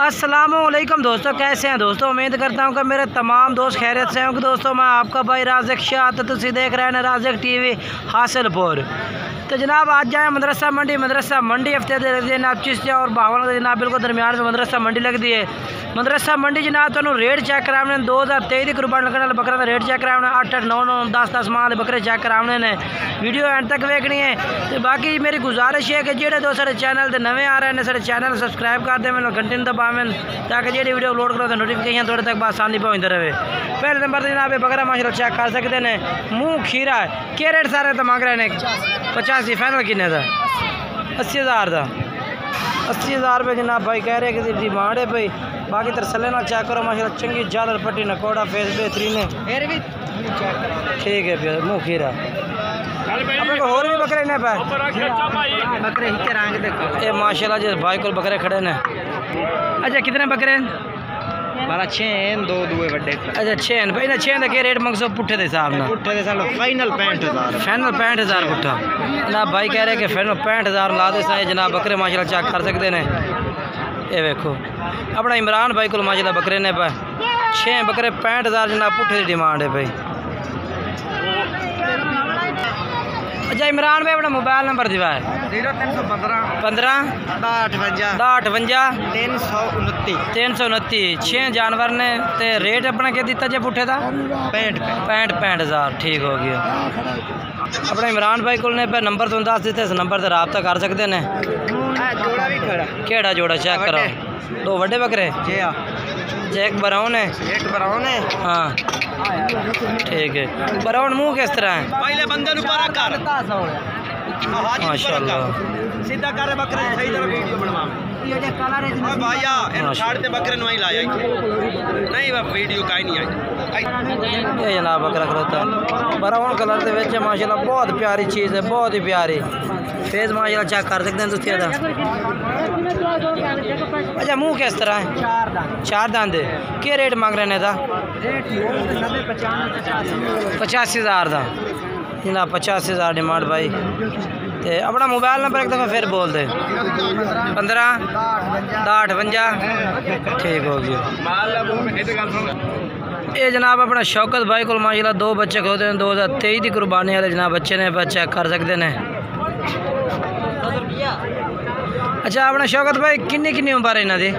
अस्सलामुअलैकुम दोस्तों, कैसे हैं दोस्तों। उम्मीद करता हूं कि मेरे तमाम दोस्त खैरियत से होंगे। दोस्तों मैं आपका भाई राज़िक शाह, तो तुम देख रहे हैं राज़िक टीवी हासिलपुर। तो जनाब आज जाए मदरसा मंडी हफ्ते जनाब चिश्तिया और बावन के जनाब बिल्कुल दरमियान में मदरसा मंडी लगती है। मदरसा मंडी जनाब तुम रेट चेक कराने 2023 की कुर्बानी लगने वाले बकरे का रेट चेक कराने 8 8 9 9 10 10 माह बकरे चेक कराने ने। वीडियो एंड तक देखनी है। तो बाकी मेरी गुजारिश है कि जेडे दोस्त सारे चैनल से नवे आ रहे हैं सारे चैनल सब्सक्राइब कर दें, घंटे दबावें ताकि जेडी वीडियो अपलोड करो तो नोटिफिकेशन थोड़े तक आसानी पहुँचते रहे। पहले नंबर पर जनाब बकरा माशाल्लाह चेक कर सकते हैं। मुँह खीरा है क्या रेट सारे तो मांग रहे हैं 85 फाइनल किन्ने का 80,000 का 80,000 रुपये जनाब भाई कह रहे हैं कि डिमांड है भाई। बाकी तरसले ना चेक करो माशाल्लाह चंगी जालर पट्टी नकोड़ा फेस बेहतरीन है। ठीक है भैया मुँह खीरा अपने को और भी बकरे ने पे बकरे ही देखो ये माशाल्लाह जी भाई को बकरे खड़े ने। अच्छा कितने बकरे हैं? मारा 6 दो दुए बड़े। अच्छा 6 भाई ना 6 के रेट मंगसो पुट्ठे के हिसाब ना पुट्ठे दे सालो फाइनल 65,000 फाइनल 65,000 पुट्ठा जनाब भाई कह रहे हैं कि फाइनल 65,000 ला दे सारे जनाब बकरे माशाल्लाह चेक कर सकते हैं। ये देखो अपना इमरान भाई को माशाल्लाह बकरे ने पे 6 बकरे 65,000 जनाब पुट्ठे की डिमांड है भाई। अच्छा इमरान भाई अपना मोबाइल नंबर दिवा है 0315 329 6 जानवर ने। तो रेट अपना क्या दिता जे पुट्ठे का 65,000 ठीक हो गया। अपना इमरान भाई को नंबर तो दस दिते, इस नंबर से रबता कर सकते हैं। केड़ा जोड़ा चेक करो 2 बड़े बकरे एक ब्राउन है हाँ ठीक है। ब्राउन मुँह किस तरह है पहले बंदे माशाल्लाह सीधा कर बकरे सही तरह वीडियो बनवा ओ भैया इन छाड़ दे बकरे नहीं लाया नहीं बा वीडियो काई नहीं आई ये जनाब बकरा खलोता ब्राउन कलर दे विच माशाल्लाह बहुत प्यारी चीज़ है, बहुत ही प्यारी फेस माशाल्लाह चेक कर सकते हैं तुम दा। अच्छा मुँह किस तरह है 4 दांत क्या रेट मांग रहे हैं था 85,000 का जनाब 85,000 डिमांड भाई। तो अपना मोबाइल नंबर एक दफ़ा फिर बोल दे 15 58 ठीक हो गया। ये जनाब अपना शौकत भाई को माशाल्लाह 2 बच्चे खोते हैं 2023 की कुर्बानी वाले जनाब बच्चे ने चेक कर सकते हैं। अच्छा अपना शौकत भाई किन्नी उम्र है इन्हों की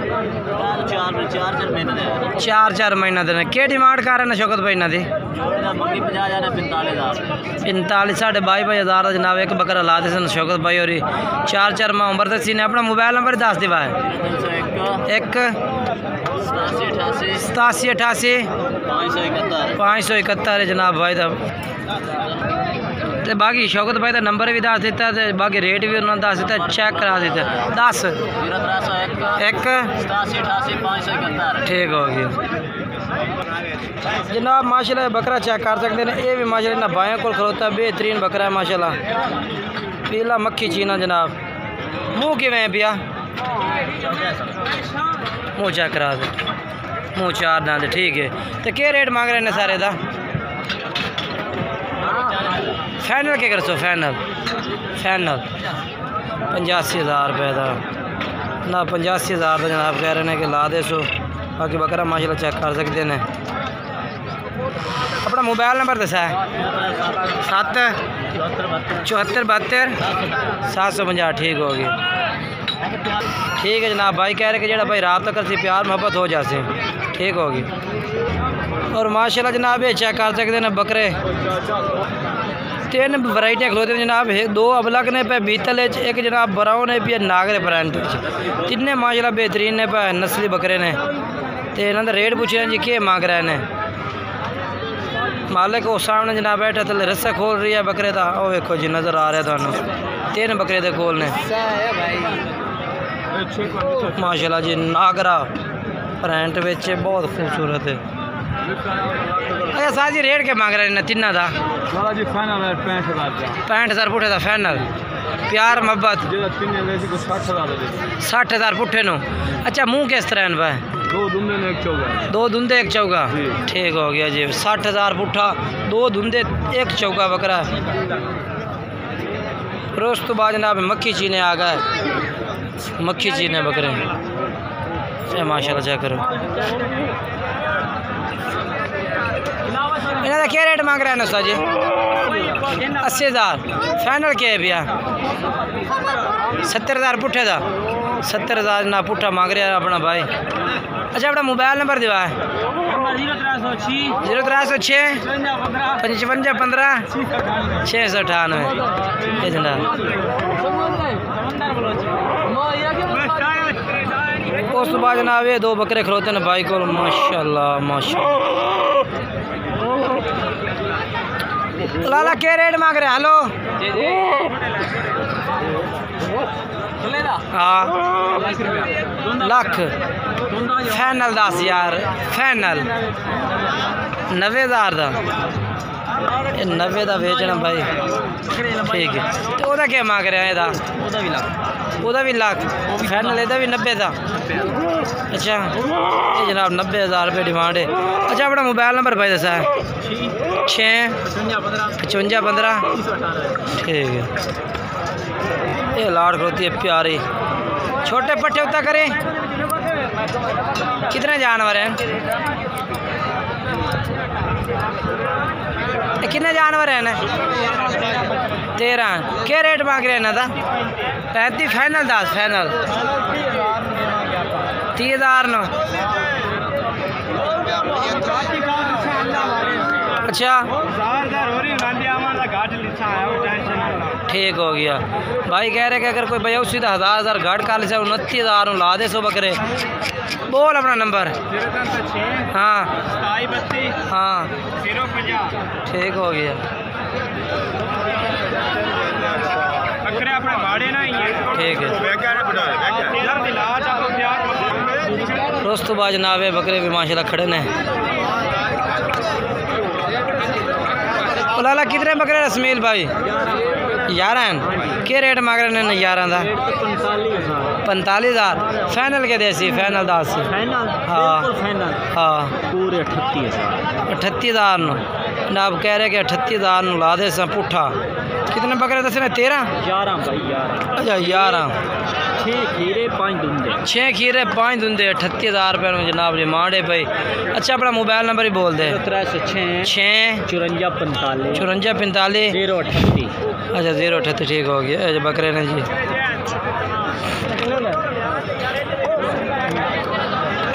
4 महीना देने क्या डिमांड कर रहे हैं शौकत भाई इन्हों की 45 साढ़े 22,000 जनाब एक बकरा ला दे सन शौकत भाई और 4 माह उम्र तक सी ने। अपना मोबाइल नंबर दस दिवा है 1 87 88 571 जनाब भाई का। तो बाकी शौकत भाई का नंबर भी दस दिता है, बाकी रेट भी उन्होंने दस दिता चेक करा दिता 10 1 ठीक हो गया जनाब। माशाल्लाह बकरा चेक कर सकते हैं। ये भी माशाल्लाह बाएं को खलोता बेहतरीन बकरा है माशाल्लाह पीला मक्खी चीना जनाब। मुँह किवें है भैया मुँह चेक करा दे मुँह 4 दांत ठीक है। तो क्या रेट मांग रहे हैं सारे का फाइनल क्या कर सो फाइनल 85,000 रुपये का ना 85,000 का जनाब कह रहे हैं कि ला दे सो। बाकी बकरा माशाल्लाह चेक कर सकते हैं। अपना मोबाइल नंबर दसा है 7 74 72 750 ठीक हो गया। ठीक है जनाब भाई कह रहे कि जो भाई रात तक से प्यार मोहब्बत हो जासे ठीक होगी। और माशाल्लाह जनाब ये चेक कर सकते हैं बकरे 3 वैरायटियाँ खलोते हैं जनाब। 2 अबलग ने पे बीतल एक जनाब ब्राउन है पे नागरे प्रिंट 3 माशाल्लाह बेहतरीन ने पे नस्ली बकरे ने। तो इन्होंने रेट पूछे जी क्या मांग रहे हैं। मालिक वो सामने जनाब बैठा थले रस्सा खोल रही है बकरे का वो देखो जी नज़र आ रहा है थानू 3 बकरे के कोल ने माशाल्लाह जी नागरा प्रिंट विच बहुत खूबसूरत है। अच्छा साह जी रेट क्या मांग रहे हैं 3 का 65,000 पुट्ठे का फाइनल प्यार मोहब्बत 60,000 पुट्ठे नो। अच्छा मुँह किस तरह है 2 धुंधे 1 चौका ठीक हो गया जी 60,000 पुट्ठा 2 धुंधे 1 चौका बकरा। रोज तो बाद जनाब मक्खी चीने आ गए मक्खी चीने बकरे ये माशाल्लाह चेक करो। इन्हों का क्या रेट मांग रहे हैं उस्ताद जी? 80,000 फाइनल क्या है भैया? 70,000 पुट्ठे का 70,000 ना पुट्ठा मांग रहा है अपना भाई। अच्छा अपना मोबाइल नंबर दिवा है? 0306 55 15 698। ये जनाब उस तो बाद जनाब ये 2 बकरे खलोते हैं भाई को माशाल्लाह माशाल्लाह। लाला क्या रेट मांग रहे हैं? हेलो हाँ लाख फाइनल 10,000 फाइनल 90,000 का 90 का बेचना भाई ठीक है। तो वह क्या मांग रहे हैं? वह भी लाख फाइनल यदा भी 90 का। अच्छा ये जनाब 90,000 रुपये डिमांड है। अच्छा अपना मोबाइल नंबर भाई दसा है? 6 55 15 ठीक है। ये लाड़ खड़ोती है प्यारी छोटे पट्टे उतना करें। कितने जानवर हैं? कितने जानवर हैं ना? 13। क्या रेट मांग रहे हैं ना? 35 फाइनल 10 फाइनल 30,000 न। अच्छा ठीक हो गया भाई। कह रहे कि अगर कोई भैया सीधा 1000 घाट काल से 29,000 ला दे 100 बकरे। बोल अपना नंबर। हाँ हाँ ठीक हो गया। ठीक है दोस्तों बाज जनाब बकरे भी माशाल्लाह खड़े ने। लाला कितने बकरे रसमील भाई? 11। क्या रेट मांग रहे हैं 11 का? 45,000 फाइनल के देसी फाइनल 10 हाँ हाँ पूरे 38,000 ना आप कह रहे कि 38,000 ला दे सा पुट्ठा। कितने बकरे दस ने? 13 अच्छा 11 6 खीरे 5 धुंदे 38,000 रुपये में जनाब डिमांड है भाई। अच्छा अपना मोबाइल नंबर ही बोल दे। 6 54 45 038। अच्छा 038 ठीक हो गया। बकरे ने जी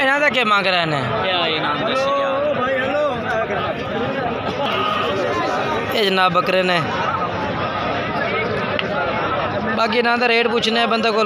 इन्हों का क्या मांग रहे हैं? ये जनाब बकरे ने बाकी इन्हों का रेट पूछने बंदे को।